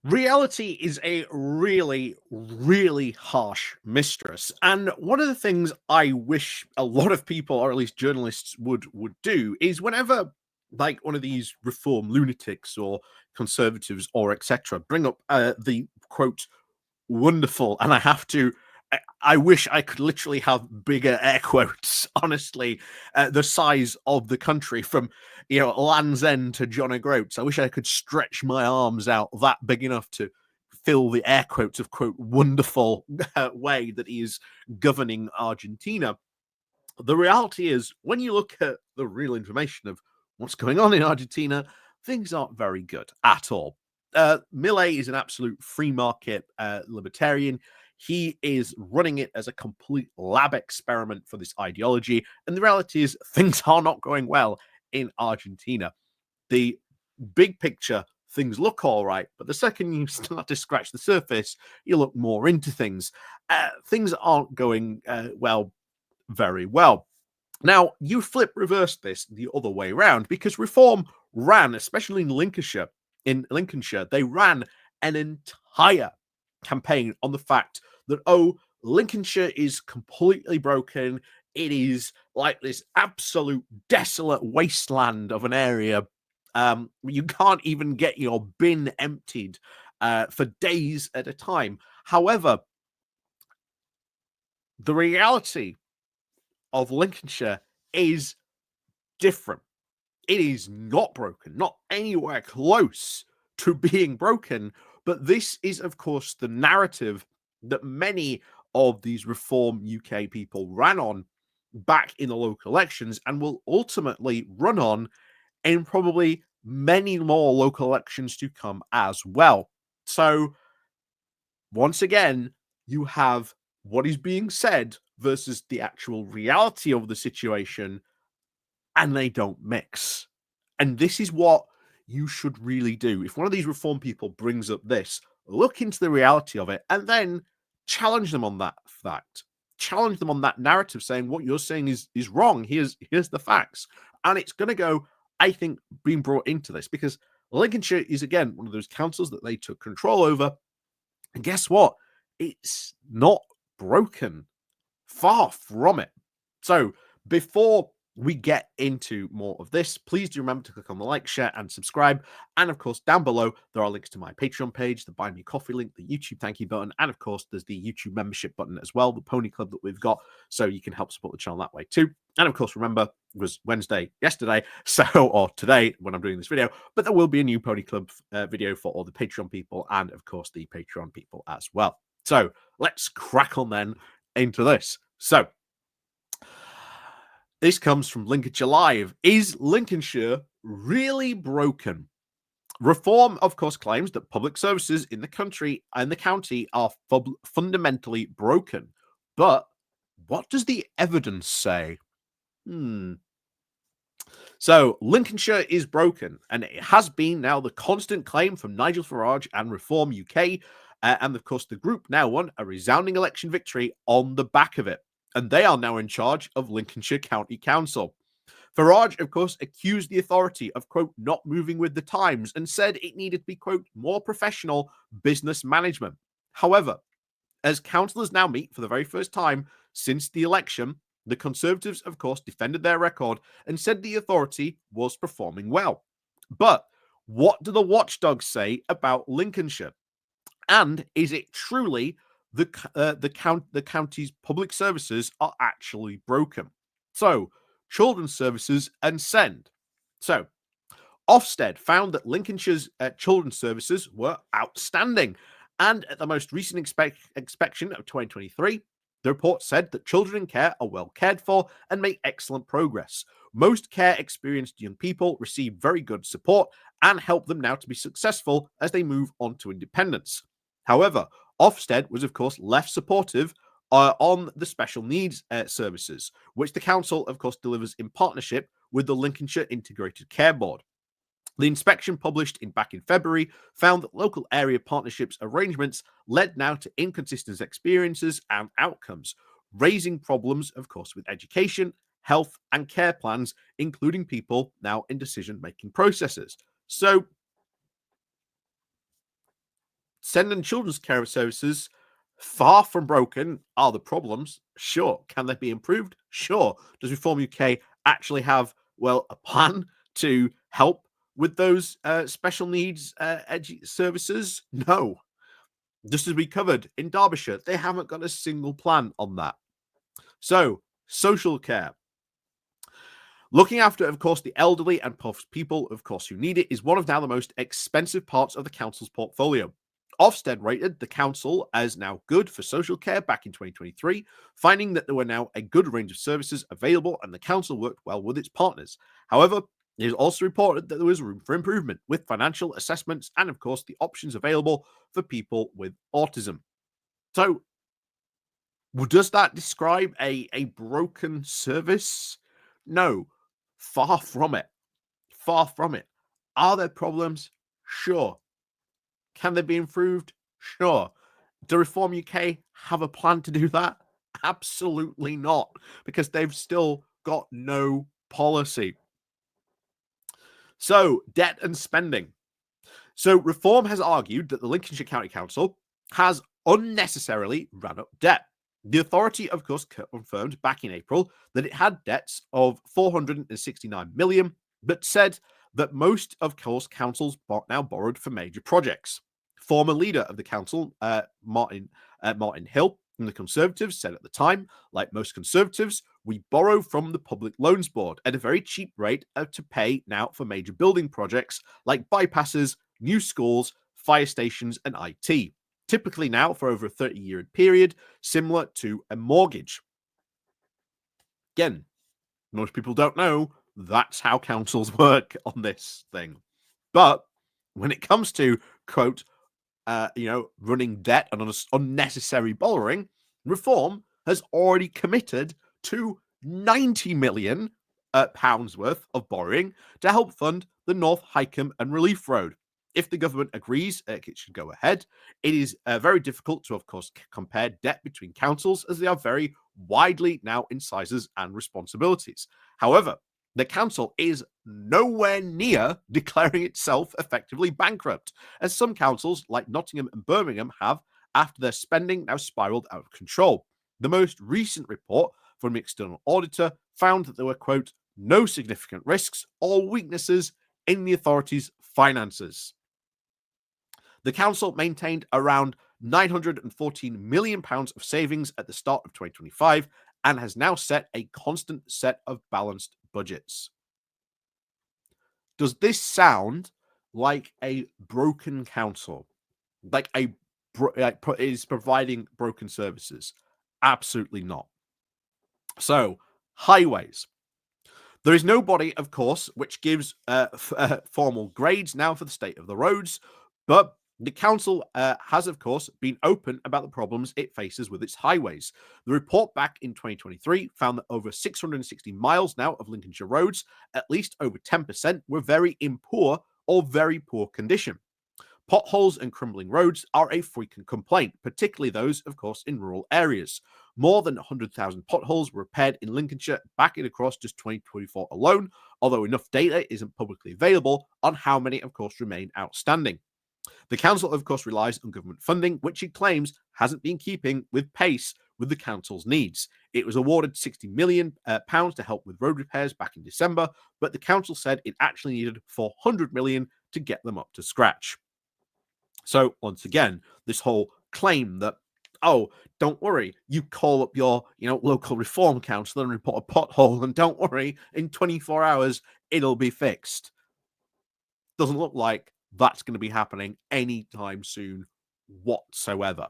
Reality is a really, really harsh mistress. And one of the things I wish a lot of people, or at least journalists, would do is whenever like one of these reform lunatics or conservatives or etc. bring up the quote wonderful, and I have to. I wish I could literally have bigger air quotes, honestly, the size of the country from, Land's End to John O'Groats. I wish I could stretch my arms out that big enough to fill the air quotes of, quote, wonderful way that he is governing Argentina. The reality is, when you look at the real information of what's going on in Argentina, things aren't very good at all. Milei is an absolute free market libertarian. He is running it as a complete lab experiment for this ideology. And the reality is, things are not going well in Argentina. The big picture, things look all right. But the second you start to scratch the surface, you look more into things. Things aren't going very well. Now, you flip reverse this the other way around because Reform ran, especially in Lincolnshire, they ran an entire campaign on the fact that, Lincolnshire is completely broken. It is like this absolute desolate wasteland of an area. You can't even get your bin emptied for days at a time. However, the reality of Lincolnshire is different. It is not broken, not anywhere close to being broken. But this is, of course, the narrative that many of these Reform UK people ran on back in the local elections and will ultimately run on in probably many more local elections to come as well. So, once again, you have what is being said versus the actual reality of the situation, and they don't mix. And this is what you should really do. If one of these Reform people brings up this, look into the reality of it and then challenge them on that fact. Challenge them on that narrative, saying what you're saying is wrong. Here's the facts. And it's going to go, I think, being brought into this because Lincolnshire is, again, one of those councils that they took control over. And guess what? It's not broken. Far from it. So before we get into more of this, please do remember to click on the like, share, and subscribe. And of course, down below, there are links to my Patreon page, the Buy Me Coffee link, the YouTube thank you button, and of course, there's the YouTube membership button as well, the Pony Club that we've got, so you can help support the channel that way too. And of course, remember, it was Wednesday yesterday, or today when I'm doing this video, but there will be a new Pony Club video for all the Patreon people and of course the Patreon people as well. So let's crack on then into this. So, this comes from Lincolnshire Live. Is Lincolnshire really broken? Reform, of course, claims that public services in the country and the county are fundamentally broken. But what does the evidence say? So, Lincolnshire is broken, and it has been now the constant claim from Nigel Farage and Reform UK. And of course, the group now won a resounding election victory on the back of it. And they are now in charge of Lincolnshire County Council. Farage, of course, accused the authority of, quote, not moving with the times and said it needed to be, quote, more professional business management. However, as councillors now meet for the very first time since the election, the Conservatives, of course, defended their record and said the authority was performing well. But what do the watchdogs say about Lincolnshire? And is it truly the county's public services are actually broken? So, children's services and SEND. So, Ofsted found that Lincolnshire's children's services were outstanding. And at the most recent inspection of 2023, the report said that children in care are well cared for and make excellent progress. Most care experienced young people receive very good support and help them now to be successful as they move on to independence. However, Ofsted was, of course, left supportive on the special needs services, which the council, of course, delivers in partnership with the Lincolnshire Integrated Care Board. The inspection published back in February found that local area partnerships arrangements led now to inconsistent experiences and outcomes, raising problems, of course, with education, health, and care plans, including people now in decision-making processes. So, Send and children's care services, far from broken. Are the problems? Sure. Can they be improved? Sure. Does Reform UK actually have, well, a plan to help with those special needs services? No. Just as we covered in Derbyshire, they haven't got a single plan on that. So, social care. Looking after, of course, the elderly and people, of course, who need it is one of now the most expensive parts of the council's portfolio. Ofsted rated the council as now good for social care back in 2023, finding that there were now a good range of services available and the council worked well with its partners. However, it is also reported that there was room for improvement with financial assessments and, of course, the options available for people with autism. So, does that describe a broken service? No, far from it. Far from it. Are there problems? Sure. Can they be improved? Sure. Do Reform UK have a plan to do that? Absolutely not, because they've still got no policy. So, debt and spending. So, Reform has argued that the Lincolnshire County Council has unnecessarily run up debt. The authority, of course, confirmed back in April that it had debts of 469 million, but said that most of course councils now borrowed for major projects. Former leader of the council, Martin Hill from the Conservatives, said at the time, like most Conservatives, we borrow from the Public Loans Board at a very cheap rate to pay now for major building projects like bypasses, new schools, fire stations, and IT. Typically now for over a 30-year period, similar to a mortgage. Again, most people don't know that's how councils work on this thing. But when it comes to, quote, running debt and unnecessary borrowing, Reform has already committed to 90 million pounds worth of borrowing to help fund the North Hykeham and Relief Road. If the government agrees it should go ahead, it is very difficult to, of course, compare debt between councils as they are very widely now in sizes and responsibilities. However, the council is nowhere near declaring itself effectively bankrupt, as some councils like Nottingham and Birmingham have after their spending now spiraled out of control. The most recent report from the external auditor found that there were, quote, no significant risks or weaknesses in the authority's finances. The council maintained around £914 million of savings at the start of 2025 and has now set a constant set of balanced budgets. Does this sound like a broken council? Like is providing broken services? Absolutely not. So, highways. There is no body, of course, which gives formal grades now for the state of the roads, but the council has, of course, been open about the problems it faces with its highways. The report back in 2023 found that over 660 miles now of Lincolnshire roads, at least over 10%, were very poor or very poor condition. Potholes and crumbling roads are a frequent complaint, particularly those, of course, in rural areas. More than 100,000 potholes were repaired in Lincolnshire back in across just 2024 alone, although enough data isn't publicly available on how many, of course, remain outstanding. The council, of course, relies on government funding, which it claims hasn't been keeping with pace with the council's needs. It was awarded £60 million to help with road repairs back in December, but the council said it actually needed £400 million to get them up to scratch. So, once again, this whole claim that, oh, don't worry, you call up your, local reform councillor and report a pothole, and don't worry, in 24 hours, it'll be fixed. Doesn't look like that's going to be happening anytime soon whatsoever.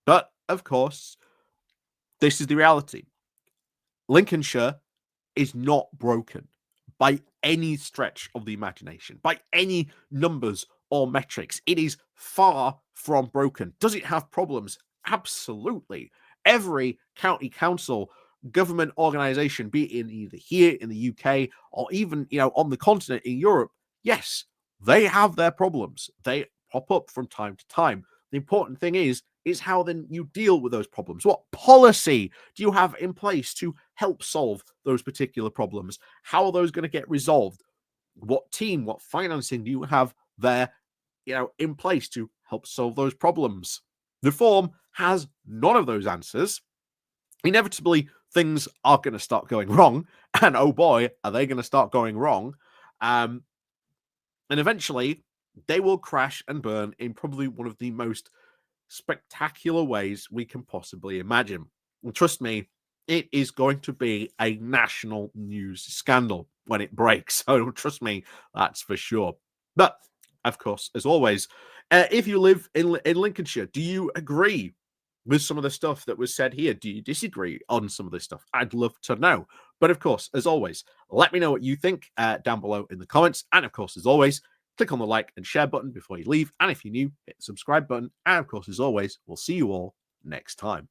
But, of course, this is the reality. Lincolnshire is not broken by any stretch of the imagination, by any numbers or metrics. It is far from broken. Does it have problems? Absolutely. Every county council, government organization, be it in either here in the UK or even, on the continent in Europe, yes, they have their problems. They pop up from time to time. The important thing is how then you deal with those problems. What policy do you have in place to help solve those particular problems? How are those going to get resolved? What team, what financing do you have there, in place to help solve those problems. Reform has none of those answers. Inevitably, things are going to start going wrong, and oh boy, are they going to start going wrong. And eventually, they will crash and burn in probably one of the most spectacular ways we can possibly imagine. And trust me, it is going to be a national news scandal when it breaks. So trust me, that's for sure. But of course, as always, if you live in Lincolnshire, do you agree with some of the stuff that was said here? Do you disagree on some of this stuff? I'd love to know. But of course, as always, let me know what you think down below in the comments. And of course, as always, click on the like and share button before you leave. And if you're new, hit the subscribe button. And of course, as always, we'll see you all next time.